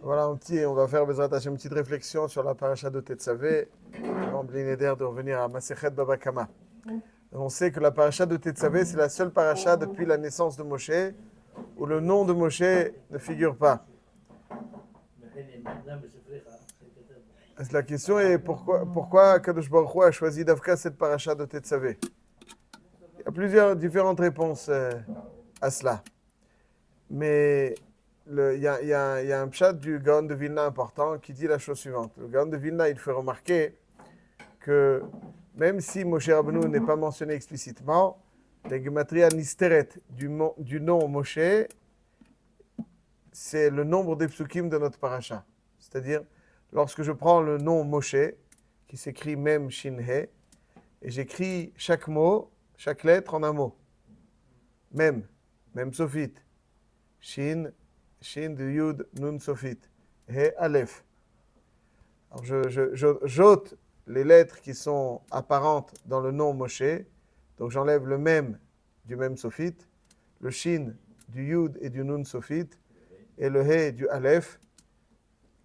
Voilà, on va faire Bezrat Hashem, une petite réflexion sur la paracha de Tetzavé, avant Blinéder de revenir à Masechet Baba Kama. On sait que la paracha de Tetzavé, c'est la seule paracha depuis la naissance de Moshe où le nom de Moshe ne figure pas. La question est pourquoi Kadosh Baruch Hu a choisi d'Avka cette paracha de Tetzavé. Il y a plusieurs différentes réponses à cela. Mais il y a un pshat du Gaon de Vilna important qui dit la chose suivante. Le Gaon de Vilna, il fait remarquer que même si Moshe Rabbeinu n'est pas mentionné explicitement, la gematria nisteret du nom Moshe, c'est le nombre des psukim de notre paracha. C'est-à-dire, lorsque je prends le nom Moshe, qui s'écrit Mem Shin He, et j'écris chaque mot, chaque lettre en un mot. Mem Sofit. Shin de Yud, Nun Sofit. He Aleph. Alors j'ôte les lettres qui sont apparentes dans le nom Moshe. Donc j'enlève le Mem du Mem Sofit, le Shin du Yud et du Nun Sofit, et le He du Aleph.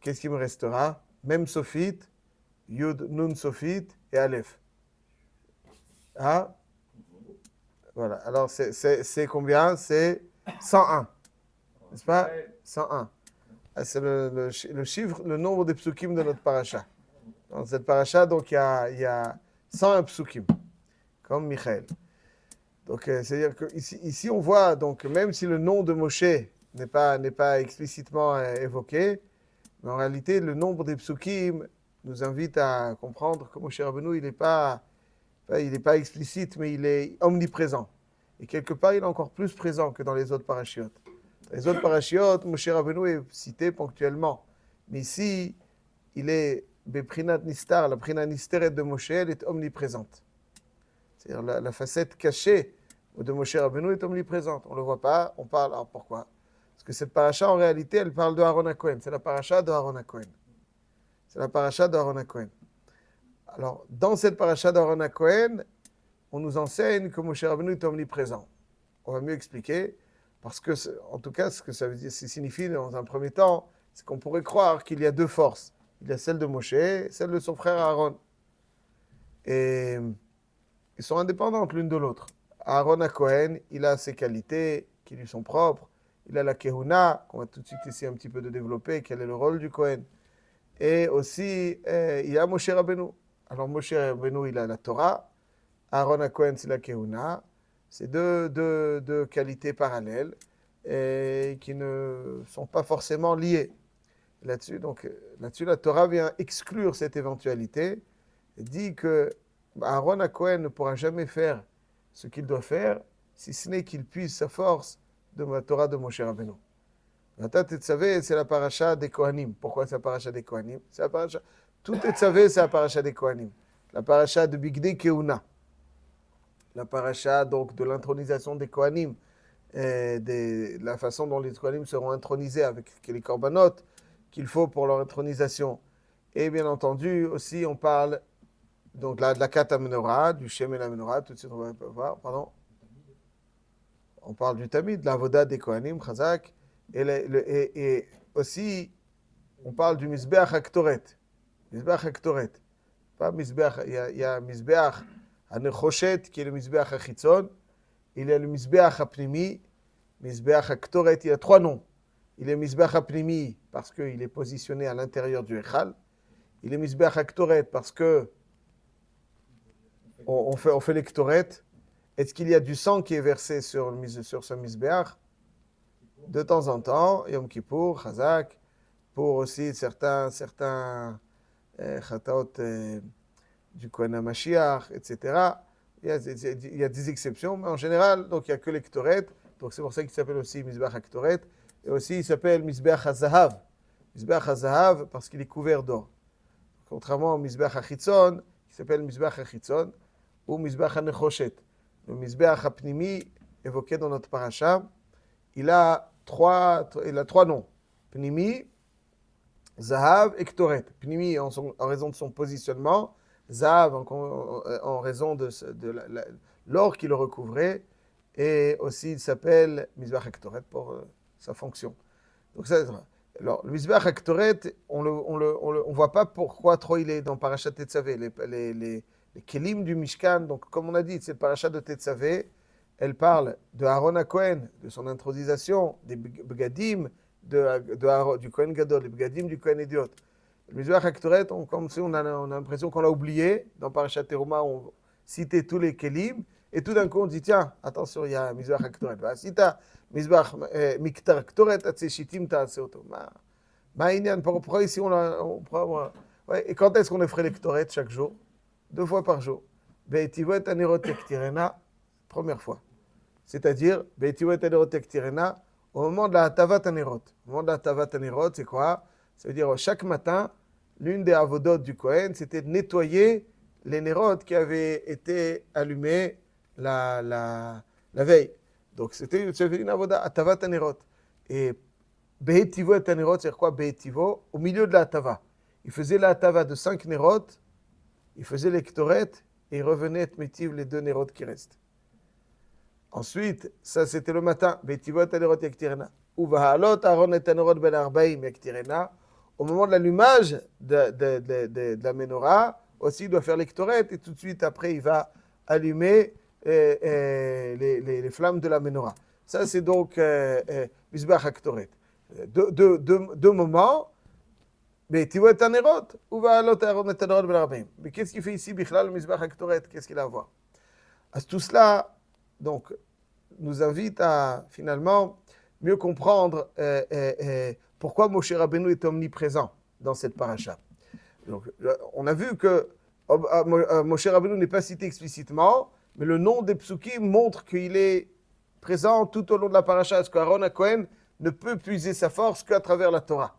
Qu'est-ce qui me restera? Mem Sofit, Yud, Nun Sofit et Aleph. Ah? Voilà. Alors c'est combien? C'est 101. N'est-ce pas? 101. C'est le chiffre, le nombre des psukim de notre paracha. Dans cette paracha, donc, il y a 101 psukim, comme Michael. Donc, c'est-à-dire qu'ici, on voit, donc, même si le nom de Moshe n'est pas explicitement évoqué, mais en réalité, le nombre des psukim nous invite à comprendre que Moshe Rabbeinu, il n'est pas explicite, mais il est omniprésent. Et quelque part, il est encore plus présent que dans les autres parachiotes. Les autres parachiotes, Moshe Rabbeinu est cité ponctuellement. Mais ici, il est Beprinat Nistar, la Prinat Nisteret de Moshe, elle est omniprésente. C'est-à-dire la facette cachée de Moshe Rabbeinu est omniprésente. On ne le voit pas, on parle. Alors pourquoi? Parce que cette paracha, en réalité, elle parle de Aaron HaKohen. C'est la paracha de Aaron HaKohen. C'est la paracha d'Aaron HaKohen. Alors, dans cette paracha d'Aaron HaKohen, on nous enseigne que Moshe Rabbeinu est omniprésent. On va mieux expliquer. Parce que, en tout cas, ce que ça veut dire, ça signifie dans un premier temps, c'est qu'on pourrait croire qu'il y a deux forces. Il y a celle de Moshe et celle de son frère Aaron. Et ils sont indépendantes l'une de l'autre. Aaron HaKohen, il a ses qualités qui lui sont propres. Il a la Kehuna, qu'on va tout de suite essayer un petit peu de développer, quel est le rôle du Kohen. Et aussi, il y a Moshe Rabbeinu. Alors Moshe Rabbeinu, il a la Torah. Aaron HaKohen, c'est la Kehuna. C'est deux qualités parallèles et qui ne sont pas forcément liées. Là-dessus, la Torah vient exclure cette éventualité et dit que Aaron HaKohen ne pourra jamais faire ce qu'il doit faire, si ce n'est qu'il puise sa force de la Torah de Moshe Rabbeinu. Vata Tetzavé, c'est la paracha des Kohanim. Pourquoi c'est la paracha des Kohanim? C'est la paracha. Tout Tetzavé, c'est la paracha des Kohanim. La paracha de Bigdei Keuna. La paracha donc de l'intronisation des Kohanim, la façon dont les Kohanim seront intronisés avec les corbanotes qu'il faut pour leur intronisation. Et bien entendu, aussi, on parle donc de la Kat HaMenorah, du Shem et la Menorah, tout de suite on va voir, pardon. On parle du Tamid, de la Voda des Kohanim, Chazak, et aussi, on parle du Mizbeach HaKtoret. Mizbeach HaKtoret. Pas Mizbeach, il y a Mizbeach HaNechoshet, qui est le Mizbeach HaChitzon. Il y a le Mizbeach HaPnimi, Mizbeach HaKtoret, il y a trois noms. Il est Mizbeach HaPnimi parce qu'il est positionné à l'intérieur du Echal. Il est Mizbeach HaKtoret parce que on fait les Ktoret. Est-ce qu'il y a du sang qui est versé sur ce Mizbeach? De temps en temps, Yom Kippour, Chazak, pour aussi certains chataot du Kohen HaMashiach, etc. Il y a des exceptions, mais en général, donc il n'y a que les Ktoret. Donc c'est pour ça qu'il s'appelle aussi Mizbeach HaKtoret. Et aussi, il s'appelle Mizbeach HaZahav. Mizbeach HaZahav parce qu'il est couvert d'or. Contrairement au Mizbeach HaChitzon, qui s'appelle Mizbeach HaChitzon, ou Mizbeach HaNechoshet. Le Mizbeach HaPnimi, évoqué dans notre paracha, il a trois noms. Pnimi, Zahav et Ktoret. Pnimi en raison de son positionnement, Zahav en raison de l'or qui le recouvrait, et aussi il s'appelle Mizbeach HaKtoret pour sa fonction. Donc ça, Alors, le Mizbeach HaKtoret, on voit pas pourquoi trop il est dans Parashat Tetzavé. Les kelim du Mishkan, donc comme on a dit, cette Parashat de Tetzavé, elle parle de Aaron HaKohen, de son intronisation, des Begadim du Kohen Gadol, les Begadim du Kohen Idiot. Le Mizbeach HaKtoret, comme si on a l'impression qu'on l'a oublié. Dans Parashat Teruma, on citait tous les kelim, et tout d'un coup on dit, tiens, attention, il y a un Mizbeach HaKtoret. Si tu as Mizbeach Miktar Ktoret, Shitim Ta'aseoto. Pourquoi ici ouais, et quand est-ce qu'on ferait les Ktoret chaque jour? 2 fois par jour. Be'etivot anerot ektirena, première fois. C'est-à-dire, Be'etivot anerot ektirena, au moment de la Hatavat anerot. Au moment de la Hatavat anerot, c'est quoi? Ça veut dire, chaque matin, l'une des avodot du Kohen, c'était de nettoyer les nerot qui avaient été allumés la veille. Donc, c'était une avoda, Hatavat anerot. Et Be'etivo et anerot, c'est quoi Be'etivo? Au milieu de la Hatava. Il faisait la Hatava de 5 nerot, il faisait les Ktoret, et il revenait métiv les 2 nerot qui restent. Ensuite, ça c'était le matin. Be'etivo et anerot yaktirena. Uvahalot Aaron et anerot ben arbaim yaktirena. Au moment de l'allumage de la menorah, aussi il doit faire les Ktoret, et tout de suite après il va allumer les flammes de la menorah. Ça c'est donc Mizbeach HaKtoret. Deux moments, mais tu vois, ou va mais qu'est-ce qu'il fait ici, Bichlal, le Mizbeach HaKtoret? Qu'est-ce qu'il a à voir? Tout cela, donc, nous invite à, finalement, mieux comprendre pourquoi Moshe Rabbeinu est omniprésent dans cette paracha. Donc, on a vu que Moshe Rabbeinu n'est pas cité explicitement, mais le nom des psukim montre qu'il est présent tout au long de la paracha. Est-ce qu'Aaron HaKohen ne peut puiser sa force qu'à travers la Torah?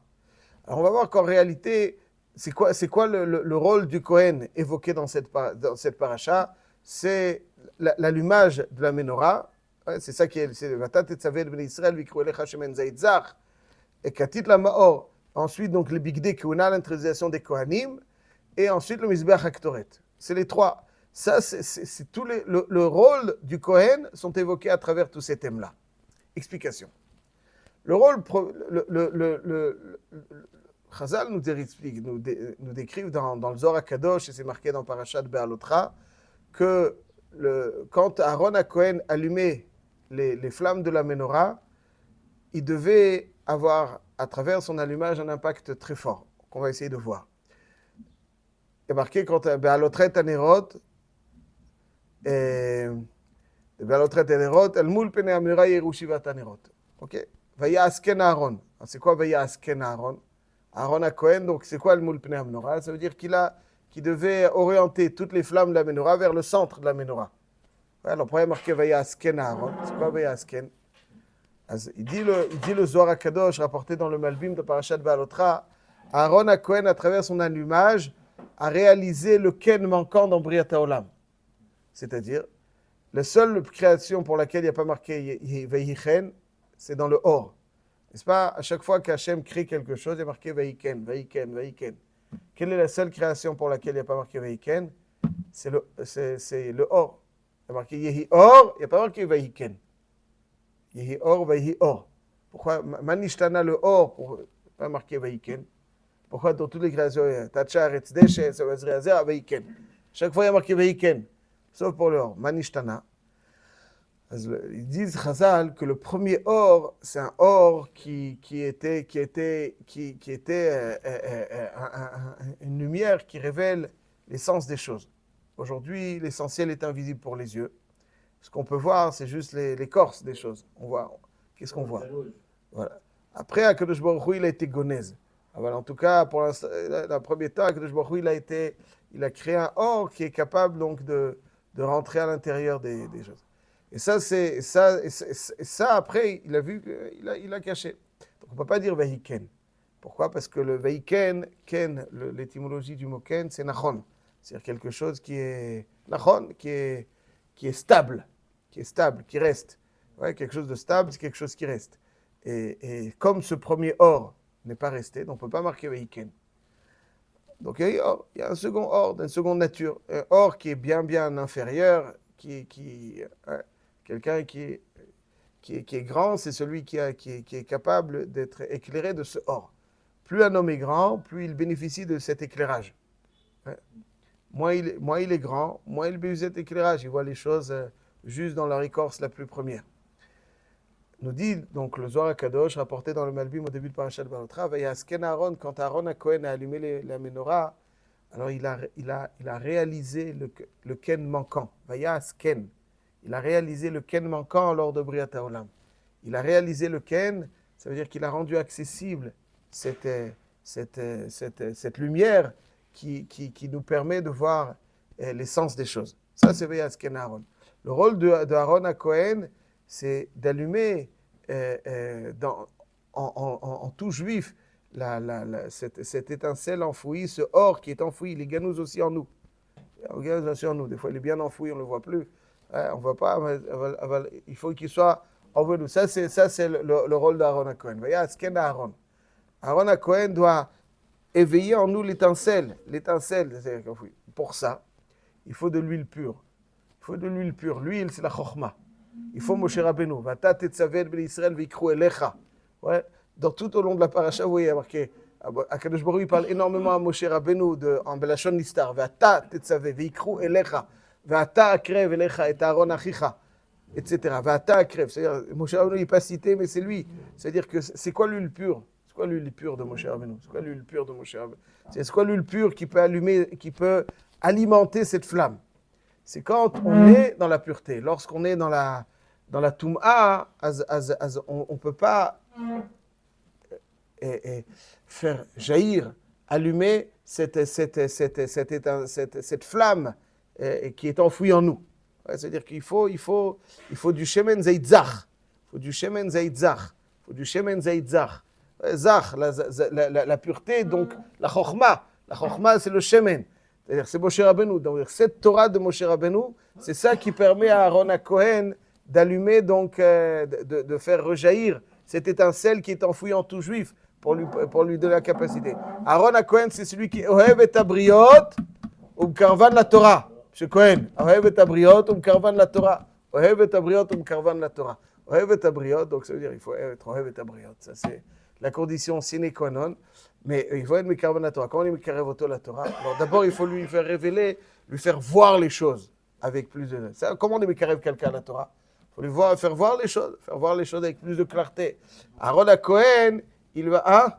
Alors on va voir qu'en réalité, c'est quoi le rôle du Kohen évoqué dans cette paracha? C'est l'allumage de la menorah. Ouais, c'est ça qui est, c'est Vatat et Tzavet ben Israël vikru elecha shemen zayit zach et katit la maor. Ensuite donc le bigdei keuna, l'intronisation des Kohanim, et ensuite le Mizbeach HaKtoret. C'est les trois. Ça c'est tout le rôle du Kohen sont évoqués à travers tous ces thèmes-là. Explication. Le rôle, Chazal nous décrivent dans le Zohar HaKadosh, et c'est marqué dans Parashat Be'alotra, que quand Aaron HaKohen allumait les flammes de la menorah, il devait avoir, à travers son allumage, un impact très fort, qu'on va essayer de voir. Il est marqué quand Be'alotret Anerot, Be'alotret Anerot, El Mul Pene Amira Yerushivat Anerot. Ok? Vaya Asken Aaron. C'est quoi Vaya Asken Aaron? Aaron HaKohen, donc c'est quoi le Mul Pnei Menorah? Ça veut dire qu'il devait orienter toutes les flammes de la menorah vers le centre de la menorah. Ouais, alors, pourquoi il y a marqué Vaya Asken Aaron? C'est quoi Vaya Asken? Il dit le Zohar HaKadosh, rapporté dans le Malbim de Parashat Be'alotra, Aaron HaKohen, à travers son allumage, a réalisé le Ken manquant dans Briat HaOlam. C'est-à-dire, la seule création pour laquelle il n'y a pas marqué Vayichen, c'est dans le Or. N'est-ce pas? À chaque fois qu'Hachem crée quelque chose, il y a marqué Vayiken, Vayiken, Vayiken. Quelle est la seule création pour laquelle il n'y a pas marqué Vayiken? C'est le Or. Il y a marqué Yehi Or, il n'y a pas marqué Vayiken. Yehi Or, Vayihi Or. Pourquoi Manishtana le Or, pour pas marqué Vayiken? Pourquoi dans toutes les créations, Tachar, Etzdeshe, Sawazriazer, Vayiken? Chaque fois il y a marqué Vayiken, sauf pour le Or. Manishtana. Ils disent, Chazal, que le premier or, c'est un or qui était une lumière qui révèle l'essence des choses. Aujourd'hui, l'essentiel est invisible pour les yeux. Ce qu'on peut voir, c'est juste l'écorce des choses. On voit. Qu'est-ce qu'on voit? Voilà. Après, Akadosh Baruch Hu, il a été gonèse. Alors, en tout cas, pour le premier temps, Akadosh Baruch Hu, il a créé un or qui est capable donc de rentrer à l'intérieur des choses. Et ça, après, il a vu qu'il a caché. Donc, on ne peut pas dire Vahiken. Pourquoi? Parce que le Vahiken, l'étymologie du mot Ken, c'est Nachon. C'est-à-dire quelque chose qui est Nachon, qui est stable, qui reste. Ouais, quelque chose de stable, c'est quelque chose qui reste. Et comme ce premier or n'est pas resté, donc on ne peut pas marquer Vahiken. Donc il y a un second or, d'une seconde nature. Un or qui est bien inférieur, quelqu'un qui est grand, c'est celui qui est capable d'être éclairé de ce or. Plus un homme est grand, plus il bénéficie de cet éclairage. Ouais. Moins il est grand, moins il bénéficie de cet éclairage. Il voit les choses juste dans leur écorce la plus première. Nous dit donc le Zohar HaKadosh, rapporté dans le Malbim au début de Parashat Banotra, Vayasken Aaron, quand Aaron à Cohen a allumé la menorah, alors il a réalisé le ken manquant. Vayasken. Il a réalisé le ken manquant lors de Briat HaOlam. Il a réalisé le ken, ça veut dire qu'il a rendu accessible cette lumière qui nous permet de voir l'essence des choses. Ça, c'est Vayasken Aaron. Le rôle de Aaron à Cohen, c'est d'allumer en tout juif cette étincelle enfouie, ce or qui est enfoui. Il est ganous aussi en nous. Il est aussi en nous. Des fois, il est bien enfoui, on ne le voit plus. On ne voit pas, mais il faut qu'il soit envoyé nous. Ça, c'est le rôle d'Aaron à Cohen. Voyez, Aaron. Aaron à Cohen doit éveiller en nous l'étincelle. L'étincelle, pour ça, il faut de l'huile pure. Il faut de l'huile pure. L'huile, c'est la chokhma. Il faut Moshe Rabbeinu. Vata tetzavet ben Israël v'ikru elecha. Ouais. Dans tout au long de la paracha, vous voyez, marqué, Akadosh Baruch Hu, il parle énormément à Moshe Rabbeinu en Belashon Nistar. Vata tetzavet v'ikru elecha. Vata akrev elecha et Aaron achicha. Etc. Vata akrev. C'est-à-dire, Moshe Rabbeinu n'est pas cité, mais c'est lui. C'est-à-dire que c'est quoi l'huile pure? C'est quoi l'huile pure de Moshe Rabbeinu? C'est quoi l'huile pure de Moshe Rabbeinu? C'est quoi l'huile pure qui peut allumer, qui peut alimenter cette flamme? C'est quand on est dans la pureté. Lorsqu'on est dans la Toum'a, on ne peut pas faire jaillir, allumer cette flamme qui est enfouie en nous. Ouais, c'est-à-dire qu'il faut du shemen zaytzach. Il faut du shemen zaytzach. Zach, la pureté, donc la chokhma. La chokhma, c'est le shemen. C'est-à-dire, c'est Moshe Rabbeinu. Donc, cette Torah de Moshe Rabbeinu, c'est ça qui permet à Aaron à Cohen d'allumer, donc, de faire rejaillir cette étincelle qui est enfouie en tout juif pour lui donner la capacité. Aaron à Cohen, c'est celui qui ohev et abriot ou karvan la Torah. Monsieur Cohen, ohev et abriot ou karvan la Torah. Ohev et abriot ou karvan la Torah. Ohev et abriot, donc ça veut dire il faut être ohev et abriot. Ça, c'est la condition sine qua non. Mais il faut être Mekarev la Torah. Comment on est Mekarev la Torah? Alors d'abord, il faut lui faire révéler, lui faire voir les choses avec plus de... Comment on est Mekarev quelqu'un à la Torah? Il faut lui faire voir les choses avec plus de clarté. Aaron à Cohen, il va... Hein?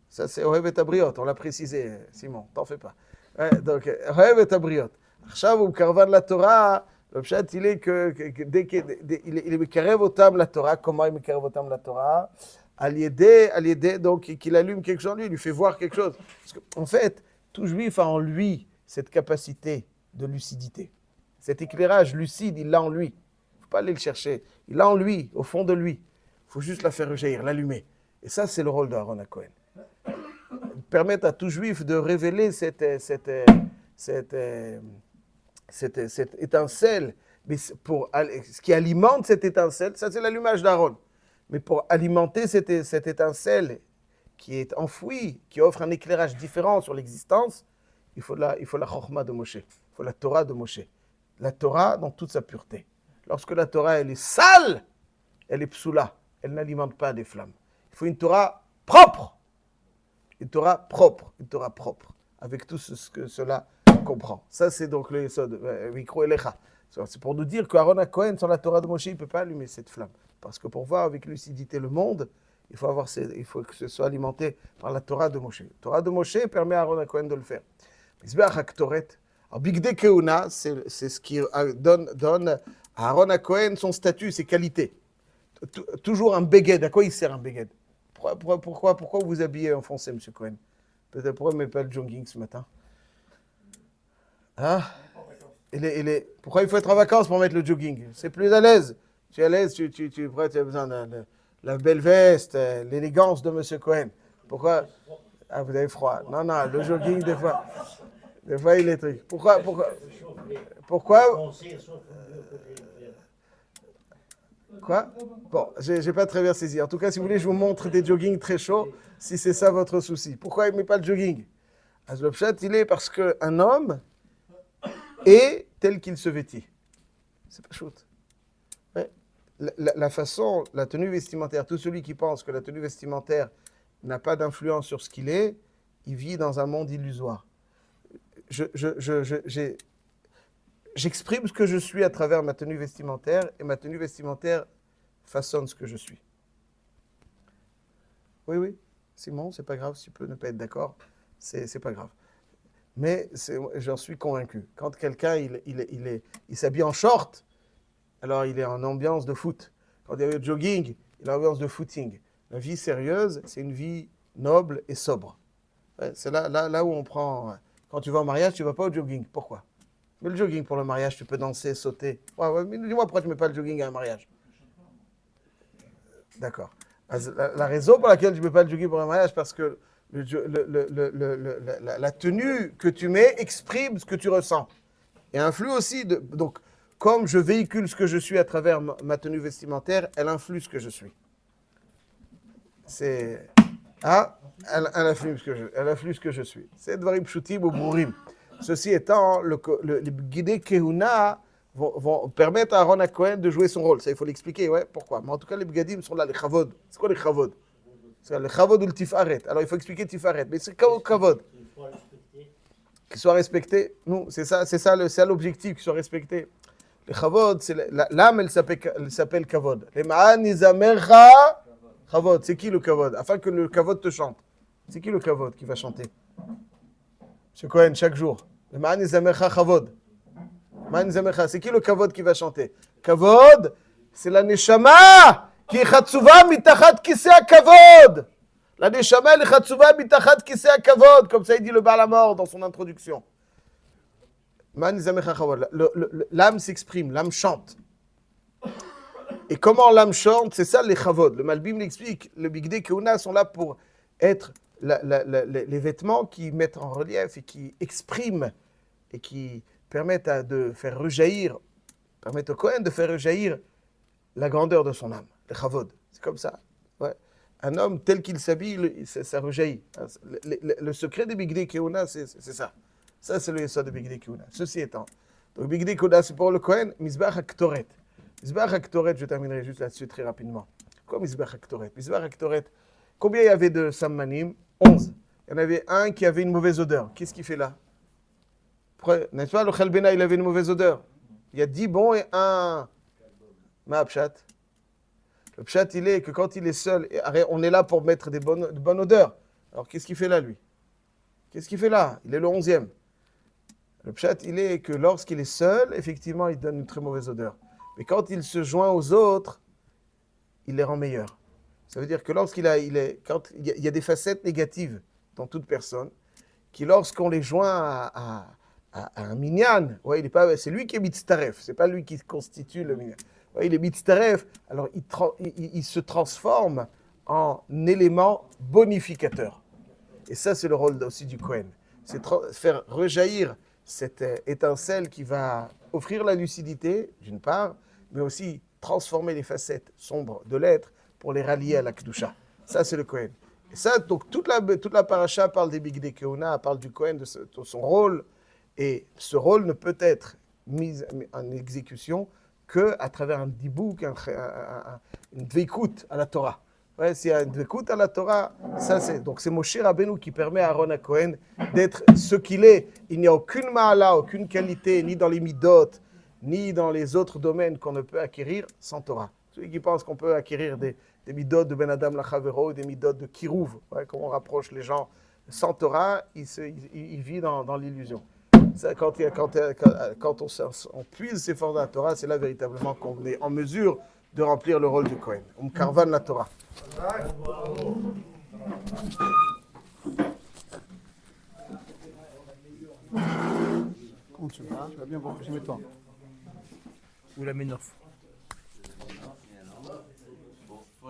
Ça, c'est Ohev et Abriot. On l'a précisé, Simon. T'en fais pas. Ouais, donc, Ohev et Abriot. Achab ou Karvan la Torah, le pshat, il est que dès qu'il est Mekarev otam la Torah, comment il est Mekarev otam la Torah? À l'aider, donc, qu'il allume quelque chose en lui, il lui fait voir quelque chose. Parce qu'en fait, tout juif a en lui cette capacité de lucidité. Cet éclairage lucide, il l'a en lui. Il ne faut pas aller le chercher. Il l'a en lui, au fond de lui. Il faut juste la faire rejaillir, l'allumer. Et ça, c'est le rôle d'Aaron à Cohen. Permettre à tout juif de révéler cette étincelle. Mais ce qui alimente cette étincelle, ça, c'est l'allumage d'Aaron. Mais pour alimenter cette étincelle qui est enfouie, qui offre un éclairage différent sur l'existence, il faut la chokhma de Moshe, il faut la Torah de Moshe. La Torah dans toute sa pureté. Lorsque la Torah, elle est sale, elle est psoula, elle n'alimente pas des flammes. Il faut une Torah propre, avec tout ce que cela comprend. Ça, c'est donc le yesod, Mikro Elecha. C'est pour nous dire qu'Aaron à Cohen, sans la Torah de Moshe, il ne peut pas allumer cette flamme. Parce que pour voir avec lucidité le monde, il faut que ce soit alimenté par la Torah de Moshe. La Torah de Moshe permet à Aaron à Cohen de le faire. Mizbeach HaKtoret. Alors, Bigdei Keuna, c'est ce qui donne à Aaron à Cohen son statut, ses qualités. Toujours un beged. À quoi il sert un beged? Pourquoi vous vous habillez en foncé, M. Cohen? Peut-être pourquoi il ne met pas le jogging ce matin? Hein? Pourquoi il faut être en vacances pour mettre le jogging? C'est plus à l'aise. Tu es à l'aise, tu as besoin de la belle veste, l'élégance de M. Cohen. Pourquoi? Ah, vous avez froid. Non, le jogging, des fois il est truc. Pourquoi Quoi? Bon, j'ai pas très bien saisi. En tout cas, si vous voulez, je vous montre des joggings très chauds, si c'est ça votre souci. Pourquoi il ne met pas le jogging? Le pshat, il est parce qu'un homme est tel qu'il se vêtit. C'est pas shoot. Ouais. la façon, la tenue vestimentaire, tout celui qui pense que la tenue vestimentaire n'a pas d'influence sur ce qu'il est, il vit dans un monde illusoire. J'exprime ce que je suis à travers ma tenue vestimentaire et ma tenue vestimentaire façonne ce que je suis. Oui, oui, Simon, c'est pas grave, si tu peux ne pas être d'accord, c'est pas grave. Mais j'en suis convaincu. Quand quelqu'un il s'habille en short, alors il est en ambiance de foot. Quand il y a le jogging, il est en ambiance de footing. La vie sérieuse, c'est une vie noble et sobre. Ouais, c'est là où on prend... Quand tu vas au mariage, tu ne vas pas au jogging. Pourquoi? Mais le jogging pour le mariage, tu peux danser, sauter. Ouais, mais dis-moi pourquoi tu ne mets pas le jogging à un mariage. D'accord. La raison pour laquelle je ne mets pas le jogging pour un mariage, parce que la tenue que tu mets exprime ce que tu ressens. Et influe aussi. Donc, comme je véhicule ce que je suis à travers ma tenue vestimentaire, elle influe ce que je suis. C'est... Ah, elle influe ce que je suis. C'est Dvarim Pshutim ou Bourim. Ceci étant, les guidés Kehuna vont permettre à Aaron Cohen de jouer son rôle. Ça, il faut l'expliquer, ouais, pourquoi. Mais en tout cas, les Begadim sont là, les Chavod. C'est quoi les Chavod? C'est le Chavod ou le Tifaret. Alors, il faut expliquer Tifaret. Mais c'est quoi le Chavod? Qu'il soit respecté. Non, c'est ça l'objectif, qu'il soit respecté. Le Chavod, l'âme, elle s'appelle Kavod. Les Ma'an Izamercha Kavod. C'est qui le Kavod? Afin que le Kavod te chante. C'est qui le Kavod qui va chanter? Monsieur Cohen, chaque jour. Le Ma'an Izamercha Kavod. C'est qui le Kavod qui va chanter? Kavod, c'est la Neshama qui est Chatsuva mitachat kisei Kavod. La Neshama, elle est Chatsuva mitachat kisei Kavod, comme ça il dit le Baal HaMaor dans son introduction. L'âme s'exprime, l'âme chante. Et comment l'âme chante, c'est ça les chavod. Le Malbim l'explique. Le Bigdei Kehuna sont là pour être les vêtements qui mettent en relief et qui expriment et qui permettent de faire rejaillir, permettent au Kohen de faire rejaillir la grandeur de son âme. Les chavod, c'est comme ça. Ouais. Un homme tel qu'il s'habille, ça rejaillit. Le secret des Bigdei Kehuna, c'est ça. Ça, c'est le yesod de Bigdei Kehuna. Ceci étant, donc Bigdei Kehuna, c'est pour le Kohen, Mizbach HaKtoret. Mizbach HaKtoret, je terminerai juste là-dessus très rapidement. Quoi Mizbach HaKtoret? Mizbach HaKtoret, combien il y avait de Sammanim? 11. Il y en avait un qui avait une mauvaise odeur. Qu'est-ce qu'il fait là? N'est-ce pas, le Chalbena, il avait une mauvaise odeur. Il y a 10 bons et un Ma'apshat. Le pshat, il est que quand il est seul, on est là pour mettre de bonnes odeurs. Alors qu'est-ce qu'il fait là, lui? Qu'est-ce qu'il fait là? Il est le 11e. Le pshat, il est que lorsqu'il est seul, effectivement, il donne une très mauvaise odeur. Mais quand il se joint aux autres, il les rend meilleurs. Ça veut dire que lorsqu'il y a des facettes négatives dans toute personne, qui lorsqu'on les joint à un minyan, ouais, c'est lui qui est mitztaref, c'est pas lui qui constitue le minyan. Ouais, il est mitztaref, alors il se transforme en élément bonificateur. Et ça, c'est le rôle aussi du Kohen. C'est faire rejaillir cette étincelle qui va offrir la lucidité, d'une part, mais aussi transformer les facettes sombres de l'être pour les rallier à la Kedusha. Ça, c'est le Kohen. Et ça, donc, toute la paracha parle des Bigdei Kehuna, parle du Kohen, de son rôle. Et ce rôle ne peut être mis en exécution qu'à travers un dibouk, une dveikut à la Torah. Ouais, s'il y a une dveikut à la Torah, donc c'est Moshe Rabbeinu qui permet à Aaron Cohen d'être ce qu'il est. Il n'y a aucune ma'ala, aucune qualité, ni dans les midot, ni dans les autres domaines qu'on ne peut acquérir sans Torah. Celui qui pense qu'on peut acquérir des midot de Ben Adam Lachavero, des midot de Kirouv, ouais, comment on rapproche les gens sans Torah, il vit dans l'illusion. Ça, quand on puise ses forces dans la Torah, c'est là véritablement qu'on est en mesure de remplir le rôle du Kohen. On karvan la Torah. Tu vas bien voir que je mets toi. Ou la Ménorf. Bon,